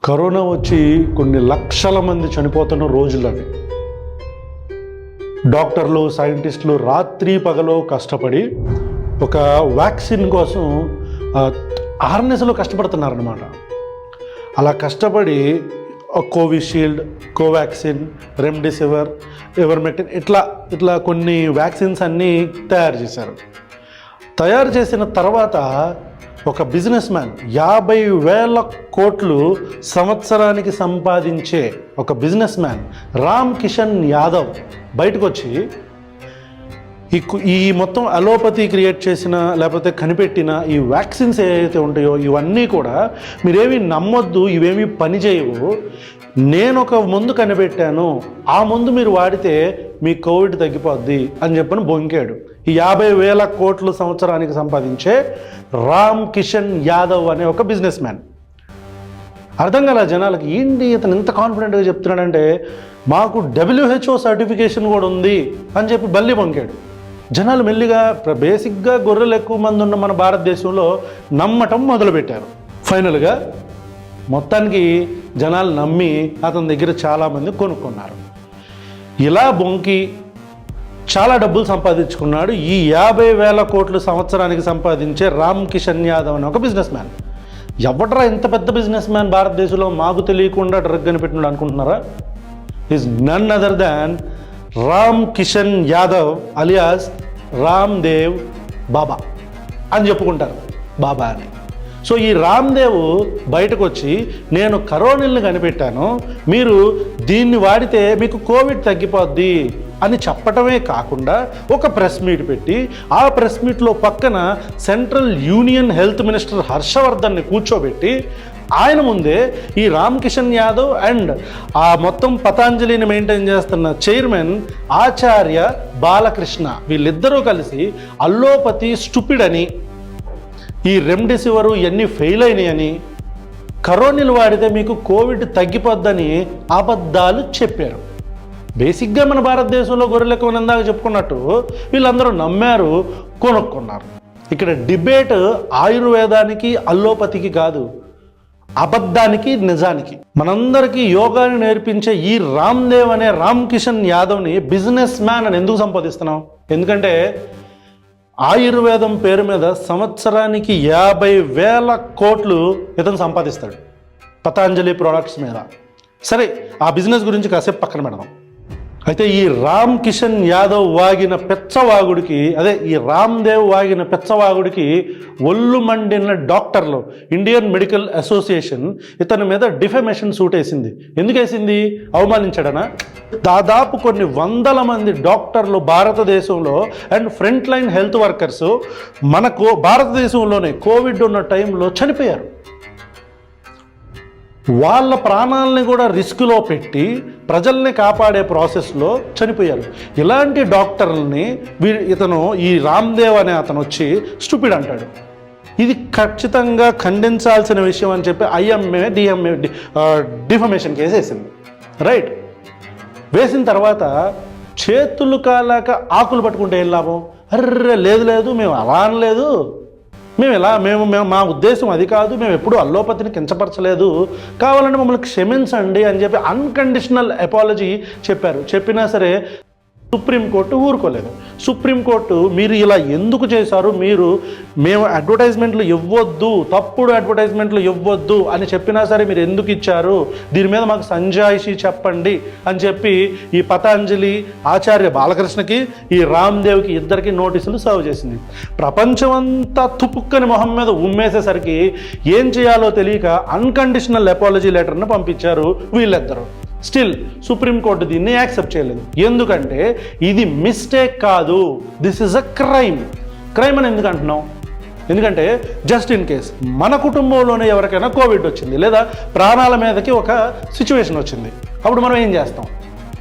Corona వచ్చి కొన్ని లక్షల మంది చనిపోతున్న రోజులు అవి. డాక్టర్లు, సైంటిస్టులు రాత్రి పగలు కష్టపడి ఒక వ్యాక్సిన్ కోసం ఆర్నెస్లో కష్టపడుతున్నారన్నమాట. అలా కష్టపడి కోవిషీల్డ్, కోవాక్సిన్, రెమ్డెసివిర్, ఇవర్మెక్టిన్ ఇట్లా కొన్ని వ్యాక్సిన్స్ అన్నీ తయారు చేశారు. తయారు చేసిన తర్వాత ఒక బిజినెస్ మ్యాన్ 50,000 కోట్లు సంవత్సరానికి సంపాదించే ఒక బిజినెస్ మ్యాన్ రామ్ కిషన్ యాదవ్ బయటకు వచ్చి ఈ మొత్తం అలోపతి క్రియేట్ చేసిన లేకపోతే కనిపెట్టిన ఈ వ్యాక్సిన్స్ ఏవైతే ఉంటాయో ఇవన్నీ కూడా మీరేమీ నమ్మొద్దు, ఇవేమీ పని చేయవు, నేను ఒక మందు కనిపెట్టాను, ఆ మందు మీరు వాడితే మీ కోవిడ్ తగ్గిపోద్ది అని చెప్పని బొంకాడు. ఈ 50,000 కోట్లు సంవత్సరానికి సంపాదించే రామ్ కిషన్ యాదవ్ అనే ఒక బిజినెస్ మ్యాన్. అర్థం కాల జనాలకి, ఏంటి ఇతను ఇంత కాన్ఫిడెంట్గా చెప్తున్నాడంటే మాకు WHO సర్టిఫికేషన్ కూడా ఉంది అని చెప్పి బల్లి బొంకాడు. జనాలు మెల్లిగా బేసిక్గా గొర్రెలు ఎక్కువ మంది ఉన్న మన భారతదేశంలో నమ్మటం మొదలుపెట్టారు. ఫైనల్గా మొత్తానికి జనాలు నమ్మి అతని దగ్గర చాలామంది కొనుక్కున్నారు. ఇలా బొంకి చాలా డబ్బులు సంపాదించుకున్నాడు ఈ 50,000 కోట్లు సంవత్సరానికి సంపాదించే రామ్ కిషన్ యాదవ్ అనే ఒక బిజినెస్ మ్యాన్. ఎవడరా ఇంత పెద్ద బిజినెస్ మ్యాన్ భారతదేశంలో మాకు తెలియకుండా డ్రగ్ కనిపెట్టినాడు అనుకుంటున్నారా? Is none other than Ram Kishan Yadav alias Ram Dev Baba అని చెప్పుకుంటారు, బాబా అని. సో ఈ రామ్దేవ్ బయటకు వచ్చి నేను కరోనాని కనిపెట్టాను, మీరు దీన్ని వాడితే మీకు కోవిడ్ తగ్గిపోద్ది అని చెప్పటమే కాకుండా ఒక ప్రెస్ మీట్ పెట్టి ఆ ప్రెస్ మీట్లో పక్కన సెంట్రల్ యూనియన్ హెల్త్ మినిస్టర్ హర్షవర్ధన్ని కూర్చోబెట్టి ఆయన ముందే ఈ రామ్ కిషన్ యాదవ్ అండ్ ఆ మొత్తం పతాంజలిని మెయింటైన్ చేస్తున్న చైర్మన్ ఆచార్య బాలకృష్ణ వీళ్ళిద్దరూ కలిసి అల్లోపతి స్టూపిడ్ అని, ఈ రెమ్డెసివిర్ ఇవన్నీ ఫెయిల్ అయినాయని, కరోనాలు వాడితే మీకు కోవిడ్ తగ్గిపోద్దని అబద్ధాలు చెప్పారు. బేసిక్గా మన భారతదేశంలో గొర్రెలకు ఇందాక చెప్పుకున్నట్టు వీళ్ళందరూ నమ్మారు, కొనుక్కున్నారు. ఇక్కడ డిబేట్ ఆయుర్వేదానికి అల్లోపతికి కాదు, అబద్ధానికి నిజానికి. మనందరికీ యోగాని నేర్పించే ఈ రామ్దేవ్ అనే రామ్ కిషన్ యాదవ్ని బిజినెస్ మ్యాన్ అని ఎందుకు సంపాదిస్తున్నాం? ఎందుకంటే ఆయుర్వేదం పేరు మీద సంవత్సరానికి 50,000 కోట్లు ఇతను సంపాదిస్తాడు పతాంజలి ప్రోడక్ట్స్ మీద. సరే, ఆ బిజినెస్ గురించి కాసేపు పక్కన పెడదాం. అయితే ఈ రామ్ కిషన్ యాదవ్ వాగిన పెచ్చవాగుడికి, అదే ఈ రామ్దేవ్ వాగిన పెచ్చవాగుడికి ఒళ్ళు మండిన డాక్టర్లు, ఇండియన్ మెడికల్ అసోసియేషన్ ఇతని మీద డిఫమేషన్ సూట్ వేసింది. ఎందుకు వేసింది? అవమానించాడనా? దాదాపు కొన్ని వందల మంది డాక్టర్లు భారతదేశంలో and front line health workers మనకు భారతదేశంలోనే కోవిడ్ ఉన్న టైంలో చనిపోయారు. వాళ్ళ ప్రాణాలని కూడా రిస్క్లో పెట్టి ప్రజల్ని కాపాడే ప్రాసెస్లో చనిపోయారు. ఇలాంటి డాక్టర్లని ఇతను ఈ రామ్దేవ్ అనే అతను వచ్చి స్టూపిడ్ అంటాడు. ఇది ఖచ్చితంగా ఖండించాల్సిన విషయం అని చెప్పి IMA DMA డిఫమేషన్ కేసు వేసింది. రైట్, వేసిన తర్వాత చేతులు కాలాక ఆకులు పట్టుకుంటే ఏం లాభం? అర్రే లేదు మేము అలా అనలేదు, మేము మా ఉద్దేశం అది కాదు, మేము ఎప్పుడూ అల్లోపతిని కించపరచలేదు, కావాలంటే మమ్మల్ని క్షమించండి అని చెప్పి అన్కండిషనల్ అపాలజీ చెప్పారు. చెప్పినా సరే సుప్రీంకోర్టు ఊరుకోలేదు. సుప్రీంకోర్టు మీరు ఇలా ఎందుకు చేశారు, మేము అడ్వర్టైజ్మెంట్లు ఇవ్వద్దు, తప్పుడు అడ్వర్టైజ్మెంట్లు ఇవ్వద్దు అని చెప్పినా సరే మీరు ఎందుకు ఇచ్చారు, దీని మీద మాకు సంజాయిషి చెప్పండి అని చెప్పి ఈ పతాంజలి ఆచార్య బాలకృష్ణకి, ఈ రామ్దేవ్కి ఇద్దరికి నోటీసులు సర్వ్ చేసింది. ప్రపంచమంతా తుపుక్కని మొహం మీద ఉమ్మేసేసరికి ఏం చేయాలో తెలియక అన్కండిషనల్ అపాలజీ లెటర్ను పంపించారు వీళ్ళిద్దరూ. స్టిల్ సుప్రీంకోర్టు దీన్ని యాక్సెప్ట్ చేయలేదు. ఎందుకంటే ఇది మిస్టేక్ కాదు, this is a crime. Crime అని ఎందుకు అంటున్నాం? ఎందుకంటే జస్ట్ ఇన్ కేస్ మన కుటుంబంలోనే ఎవరికైనా కోవిడ్ వచ్చింది లేదా ప్రాణాల మీదకి ఒక సిచ్యువేషన్ వచ్చింది, అప్పుడు మనం ఏం చేస్తాం?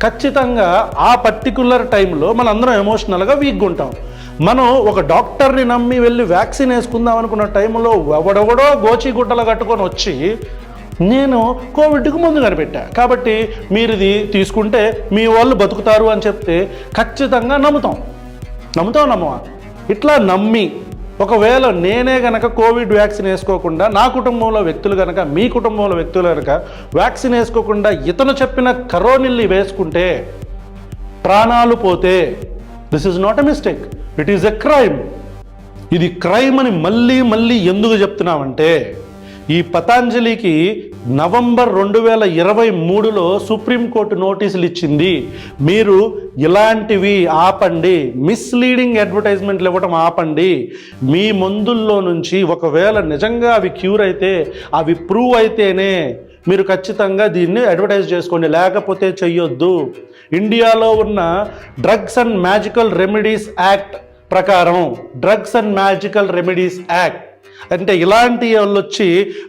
ఖచ్చితంగా ఆ పర్టికులర్ టైంలో మనందరం ఎమోషనల్గా వీక్గా ఉంటాం. మనం ఒక డాక్టర్ని నమ్మి వెళ్ళి వ్యాక్సిన్ వేసుకుందాం అనుకున్న టైంలో ఎవడెవడో గోచిగుట్టలు కట్టుకొని వచ్చి నేను కోవిడ్కి ముందు కనిపెట్టా కాబట్టి మీరు ఇది తీసుకుంటే మీ వాళ్ళు బతుకుతారు అని చెప్తే ఖచ్చితంగా నమ్ముతాం. నమ్మవా? ఇట్లా నమ్మి ఒకవేళ నేనే గనక కోవిడ్ వ్యాక్సిన్ వేసుకోకుండా నా కుటుంబంలో వ్యక్తులు కనుక మీ కుటుంబంలో వ్యక్తులు కనుక వ్యాక్సిన్ వేసుకోకుండా ఇతను చెప్పిన కరోనిల్ని వేసుకుంటే ప్రాణాలు పోతే this is not a mistake, it is a crime. ఇది క్రైమ్ అని మళ్ళీ మళ్ళీ ఎందుకు చెప్తున్నామంటే ఈ పతాంజలికి నవంబర్ 2023లో సుప్రీంకోర్టు నోటీసులు ఇచ్చింది. మీరు ఇలాంటివి ఆపండి, మిస్లీడింగ్ అడ్వర్టైజ్మెంట్లు ఇవ్వటం ఆపండి. మీ మందుల్లో నుంచి ఒకవేళ నిజంగా అవి క్యూర్ అయితే, అవి ప్రూవ్ అయితేనే మీరు ఖచ్చితంగా దీన్ని అడ్వర్టైజ్ చేసుకోండి, లేకపోతే చెయ్యొద్దు. ఇండియాలో ఉన్న drugs and magical remedies act ప్రకారం, drugs and magical remedies act అంటే ఇలాంటి వాళ్ళు వచ్చి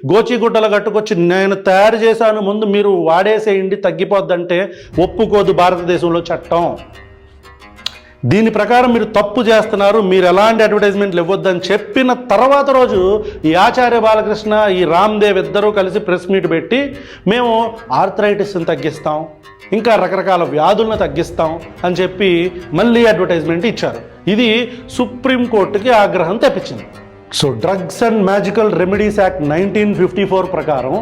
గోచిగుడ్డలు కట్టుకొచ్చి నేను తయారు చేశాను ముందు మీరు వాడేసేయండి తగ్గిపోద్దంటే ఒప్పుకోదు భారతదేశంలో చట్టం. దీని ప్రకారం మీరు తప్పు చేస్తున్నారు, మీరు ఎలాంటి అడ్వర్టైజ్మెంట్లు ఇవ్వద్దని చెప్పిన తర్వాత రోజు ఈ ఆచార్య బాలకృష్ణ, ఈ రామ్దేవ్ ఇద్దరూ కలిసి ప్రెస్ మీట్ పెట్టి మేము ఆర్థరైటిస్ని తగ్గిస్తాం, ఇంకా రకరకాల వ్యాధులను తగ్గిస్తాం అని చెప్పి మళ్ళీ అడ్వర్టైజ్మెంట్ ఇచ్చారు. ఇది సుప్రీంకోర్టుకి ఆగ్రహం తెప్పించింది. So drugs and magical remedies act 1954 ప్రకారం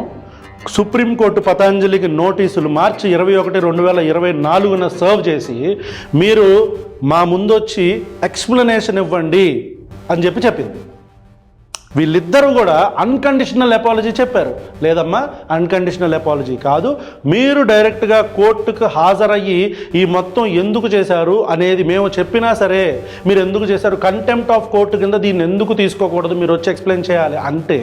సుప్రీంకోర్టు పతాంజలికి నోటీసులు మార్చి 21, 2024 సర్వ్ చేసి మీరు మా ముందొచ్చి ఎక్స్ప్లెనేషన్ ఇవ్వండి అని చెప్పింది. వీళ్ళిద్దరూ కూడా అన్కండిషనల్ అపాలజీ చెప్పారు. లేదమ్మా, అన్కండిషనల్ అపాలజీ కాదు, మీరు డైరెక్ట్గా కోర్టుకు హాజరయ్యి ఈ మొత్తం ఎందుకు చేశారు అనేది మేము చెప్పినా సరే మీరు ఎందుకు చేశారు, కంటెంప్ట్ ఆఫ్ కోర్టు కింద దీన్ని ఎందుకు తీసుకోకూడదు, మీరు వచ్చి ఎక్స్ప్లెయిన్ చేయాలి అంటే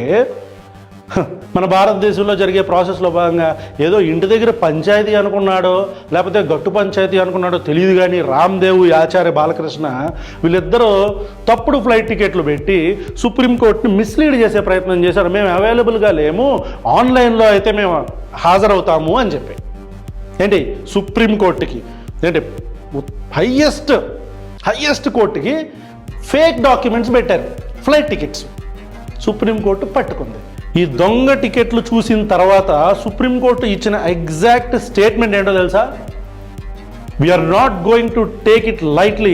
మన భారతదేశంలో జరిగే ప్రాసెస్లో భాగంగా ఏదో ఇంటి దగ్గర పంచాయతీ అనుకున్నాడో లేకపోతే గట్టు పంచాయతీ అనుకున్నాడో తెలియదు కానీ రామ్దేవ్, ఆచార్య బాలకృష్ణ వీళ్ళిద్దరూ తప్పుడు ఫ్లైట్ టికెట్లు పెట్టి సుప్రీంకోర్టుని మిస్లీడ్ చేసే ప్రయత్నం చేశారు. మేము అవైలబుల్గా లేము, ఆన్లైన్లో అయితే మేము హాజరవుతాము అని చెప్పి. ఏంటి సుప్రీంకోర్టుకి, ఏంటి హయ్యెస్ట్ కోర్టుకి ఫేక్ డాక్యుమెంట్స్ పెట్టారు, ఫ్లైట్ టికెట్స్. సుప్రీంకోర్టు పట్టుకుంది. ఈ దొంగ టికెట్లు చూసిన తర్వాత సుప్రీంకోర్టు ఇచ్చిన ఎగ్జాక్ట్ స్టేట్మెంట్ ఏంటో తెలుసా? We're not going to take it lightly,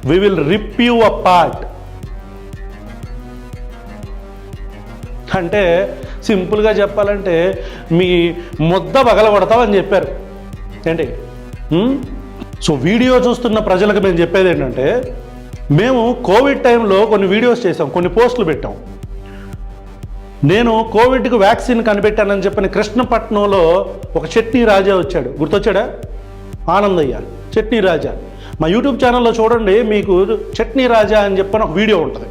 we will rip you apart. అంటే సింపుల్గా చెప్పాలంటే మీ ముద్ద పగలగొడతామని చెప్పారు. ఏంటి? సో వీడియో చూస్తున్న ప్రజలకు మేము చెప్పేది ఏంటంటే, మేము కోవిడ్ టైంలో కొన్ని వీడియోస్ చేసాం, కొన్ని పోస్టులు పెట్టాం. నేను కోవిడ్కి వ్యాక్సిన్ కనిపెట్టానని చెప్పిన కృష్ణపట్నంలో ఒక చట్నీ రాజా వచ్చాడు, గుర్తొచ్చాడా? ఆనందయ్య, చట్నీ రాజా. మా యూట్యూబ్ ఛానల్లో చూడండి, మీకు చట్నీ రాజా అని చెప్పిన ఒక వీడియో ఉంటుంది.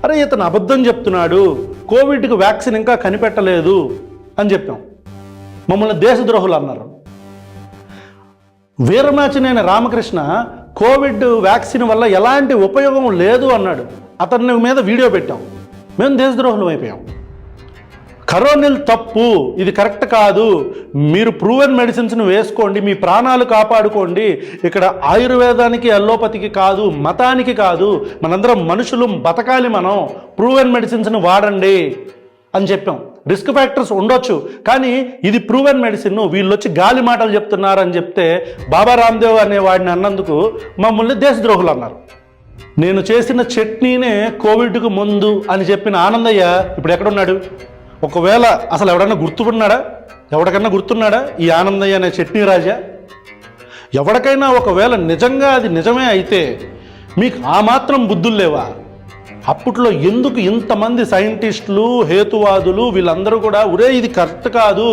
అరే ఇతను అబద్ధం చెప్తున్నాడు, కోవిడ్కి వ్యాక్సిన్ ఇంకా కనిపెట్టలేదు అని చెప్పాం. మమ్మల్ని దేశద్రోహులు అన్నారు. వీరమాచినేని రామకృష్ణ కోవిడ్ వ్యాక్సిన్ వల్ల ఎలాంటి ఉపయోగం లేదు అన్నాడు. అతని మీద వీడియో పెట్టాం. మేము దేశద్రోహులం అయిపోయాం. కరోనిల్ తప్పు, ఇది కరెక్ట్ కాదు, మీరు ప్రూవెన్ మెడిసిన్స్ను వేసుకోండి, మీ ప్రాణాలు కాపాడుకోండి. ఇక్కడ ఆయుర్వేదానికి అల్లోపతికి కాదు, మతానికి కాదు, మనందరం మనుషులు, బతకాలి, మనం ప్రూవెన్ మెడిసిన్స్ని వాడండి అని చెప్పాం. రిస్క్ ఫ్యాక్టర్స్ ఉండొచ్చు, కానీ ఇది ప్రూవెన్ మెడిసిన్, వీళ్ళు వచ్చి గాలి మాటలు చెప్తున్నారని చెప్తే బాబా రామ్దేవ్ అనే వాడిని అన్నందుకు మమ్మల్ని దేశద్రోహులు అన్నారు. నేను చేసిన చట్నీనే కోవిడ్కు ముందు అని చెప్పిన ఆనందయ్య ఇప్పుడు ఎక్కడున్నాడు? ఒకవేళ అసలు ఎవరికన్నా గుర్తున్నాడా ఈ ఆనందయ్య అనే చట్నీ రాజా? ఎవరికైనా ఒకవేళ నిజంగా అది నిజమే అయితే మీకు ఆ మాత్రం బుద్ధులు లేవా? అప్పట్లో ఎందుకు ఇంతమంది సైంటిస్టులు, హేతువాదులు వీళ్ళందరూ కూడా ఒరే ఇది కరెక్ట్ కాదు,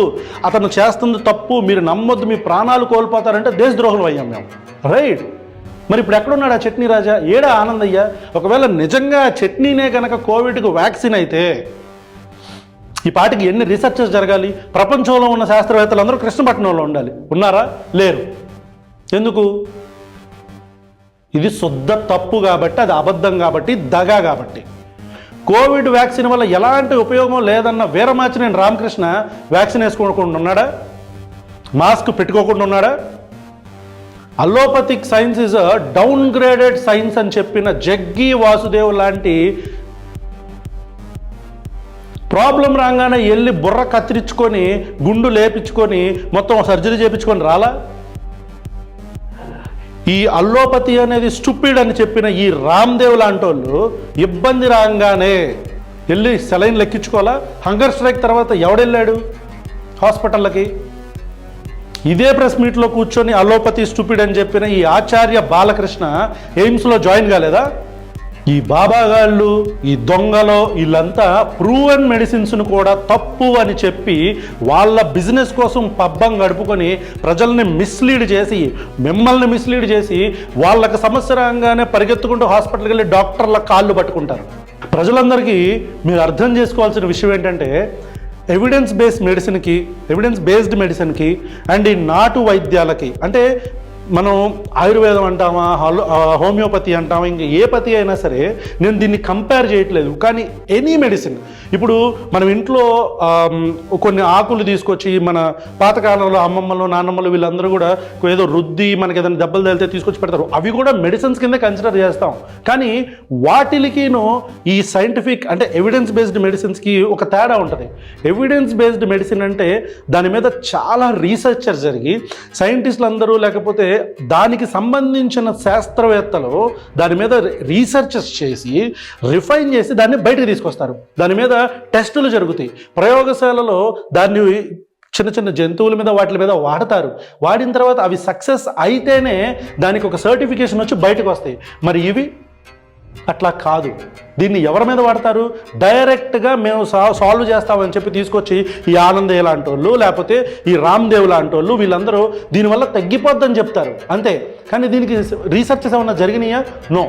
అతను చేస్తుంది తప్పు, మీరు నమ్మొద్దు, మీ ప్రాణాలు కోల్పోతారంటే దేశద్రోహులు అయ్యాం మేము, రైట్? మరి ఇప్పుడు ఎక్కడున్నాడు ఆ చట్నీ రాజా? ఏడా ఆనందయ్య? ఒకవేళ నిజంగా చట్నీనే కనుక కోవిడ్కు వ్యాక్సిన్ అయితే ఈ పాటికి ఎన్ని రీసెర్చెస్ జరగాలి? ప్రపంచంలో ఉన్న శాస్త్రవేత్తలు అందరూ కృష్ణపట్నంలో ఉండాలి. ఉన్నారా? లేరు. ఎందుకు? ఇది శుద్ధ తప్పు కాబట్టి, అది అబద్ధం కాబట్టి, దగా కాబట్టి. కోవిడ్ వ్యాక్సిన్ వల్ల ఎలాంటి ఉపయోగం లేదన్న వీరమాచినేని రామకృష్ణ వ్యాక్సిన్ వేసుకోకుండా ఉన్నాడా? మాస్క్ పెట్టుకోకుండా ఉన్నాడా? Allopathic science is a down graded science అని చెప్పిన జగ్గి వాసుదేవ్ లాంటి ప్రాబ్లం రాగానే వెళ్ళి బుర్ర కత్తిరించుకొని, గుండు లేపించుకొని, మొత్తం సర్జరీ చేయించుకొని రాలా? ఈ అల్లోపతి అనేది స్టూపిడ్ అని చెప్పిన ఈ రామ్దేవ్ లాంటి వాళ్ళు ఇబ్బంది రాగానే వెళ్ళి సెలైన్ లెక్కించుకోవాలా? హంగర్ స్ట్రైక్ తర్వాత ఎవడెళ్ళాడు హాస్పిటళ్ళకి? ఇదే ప్రెస్ మీట్లో కూర్చొని అల్లోపతి స్టూపిడ్ అని చెప్పిన ఈ ఆచార్య బాలకృష్ణ ఎయిమ్స్లో జాయిన్ కాలేదా? ఈ బాబాగాళ్ళు, ఈ దొంగలో వీళ్ళంతా ప్రూవెన్ మెడిసిన్స్ను కూడా తప్పు అని చెప్పి వాళ్ళ బిజినెస్ కోసం పబ్బం గడుపుకొని ప్రజల్ని మిస్లీడ్ చేసి, మిమ్మల్ని మిస్లీడ్ చేసి, వాళ్ళకి సమస్య రాగానే పరిగెత్తుకుంటూ హాస్పిటల్కి వెళ్ళి డాక్టర్ల కాళ్ళు పట్టుకుంటారు. ప్రజలందరికీ మీరు అర్థం చేసుకోవాల్సిన విషయం ఏంటంటే, ఎవిడెన్స్ బేస్డ్ మెడిసిన్కి అండ్ ఈ నాటు వైద్యాలకి, అంటే మనం ఆయుర్వేదం అంటామా, హోమియోపతి అంటామా, ఇంకా ఏ పతి అయినా సరే నేను దీన్ని కంపేర్ చేయట్లేదు. కానీ ఎనీ మెడిసిన్, ఇప్పుడు మనం ఇంట్లో కొన్ని ఆకులు తీసుకొచ్చి, మన పాతకాలంలో అమ్మమ్మలు నాన్నమ్మలు వీళ్ళందరూ కూడా ఏదో రుద్ది మనకి ఏదైనా దెబ్బలు తగిలితే తీసుకొచ్చి పెడతారు. అవి కూడా మెడిసిన్స్ కింద కన్సిడర్ చేస్తాం. కానీ వాటికిను ఈ సైంటిఫిక్ అంటే ఎవిడెన్స్ బేస్డ్ మెడిసిన్స్కి ఒక తేడా ఉంటుంది. ఎవిడెన్స్ బేస్డ్ మెడిసిన్ అంటే దాని మీద చాలా రీసెర్చర్ జరిగి సైంటిస్టులు అందరూ, లేకపోతే దానికి సంబంధించిన శాస్త్రవేత్తలు దాని మీద రీసెర్చెస్ చేసి రిఫైన్ చేసి దాన్ని బయటకు తీసుకొస్తారు. దాని మీద టెస్టులు జరుగుతాయి. ప్రయోగశాలలో దాన్ని చిన్న చిన్న జంతువుల మీద వాటి మీద వాడతారు. వాడిన తర్వాత అవి సక్సెస్ అయితేనే దానికి ఒక సర్టిఫికేషన్ వచ్చి బయటకు వస్తాయి. మరి ఇవి అట్లా కాదు. దీన్ని ఎవరి మీద వాడతారు? డైరెక్ట్గా మేము సాల్వ్ చేస్తామని చెప్పి తీసుకొచ్చి ఈ ఆనందయ్య లాంటి వాళ్ళు, లేకపోతే ఈ రామ్దేవ్ లాంటి వాళ్ళు, వీళ్ళందరూ దీనివల్ల తగ్గిపోద్దని చెప్తారు అంతే. కానీ దీనికి రీసెర్చెస్ ఏమన్నా జరిగినాయా? నో.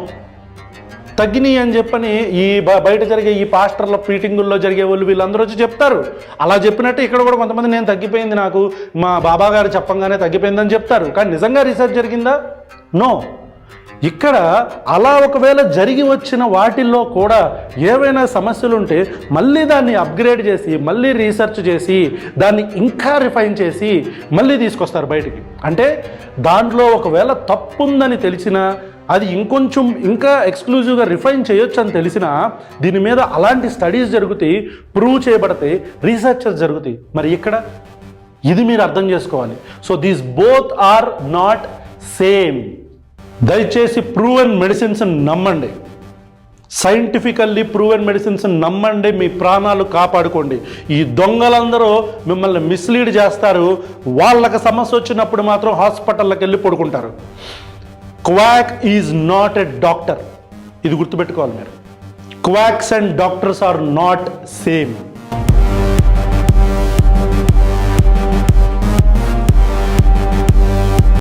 తగ్గినాయి అని చెప్పని ఈ బయట జరిగే ఈ పాస్టర్ల మీటింగుల్లో జరిగే వాళ్ళు వీళ్ళందరూ వచ్చి చెప్తారు. అలా చెప్పినట్టు ఇక్కడ కూడా కొంతమంది నేను తగ్గిపోయింది, నాకు మా బాబా గారు చెప్పంగానే తగ్గిపోయిందని చెప్తారు. కానీ నిజంగా రీసెర్చ్ జరిగిందా? నో. ఇక్కడ అలా ఒకవేళ జరిగి వచ్చిన వాటిల్లో కూడా ఏవైనా సమస్యలు ఉంటే మళ్ళీ దాన్ని అప్గ్రేడ్ చేసి, మళ్ళీ రీసెర్చ్ చేసి, దాన్ని ఇంకా రిఫైన్ చేసి మళ్ళీ తీసుకొస్తారు బయటికి. అంటే దాంట్లో ఒకవేళ తప్పు ఉందని తెలిసినా, అది ఇంకా ఎక్స్క్లూజివ్గా రిఫైన్ చేయొచ్చు అని తెలిసినా, దీని మీద అలాంటి స్టడీస్ జరుగుతాయి, ప్రూవ్ చేయబడతాయి, రీసెర్చెస్ జరుగుతాయి. మరి ఇక్కడ ఇది మీరు అర్థం చేసుకోవాలి. So these both are not same. దయచేసి ప్రూవెన్ మెడిసిన్స్ నమ్మండి, సైంటిఫికల్లీ ప్రూవెన్ మెడిసిన్స్ నమ్మండి, మీ ప్రాణాలు కాపాడుకోండి. ఈ దొంగలందరూ మిమ్మల్ని మిస్లీడ్ చేస్తారు. వాళ్ళకి సమస్య వచ్చినప్పుడు మాత్రం హాస్పిటల్కి వెళ్ళి పడుకుంటారు. Quack is not a doctor. ఇది గుర్తుపెట్టుకోవాలి మీరు. Quacks and doctors are not same.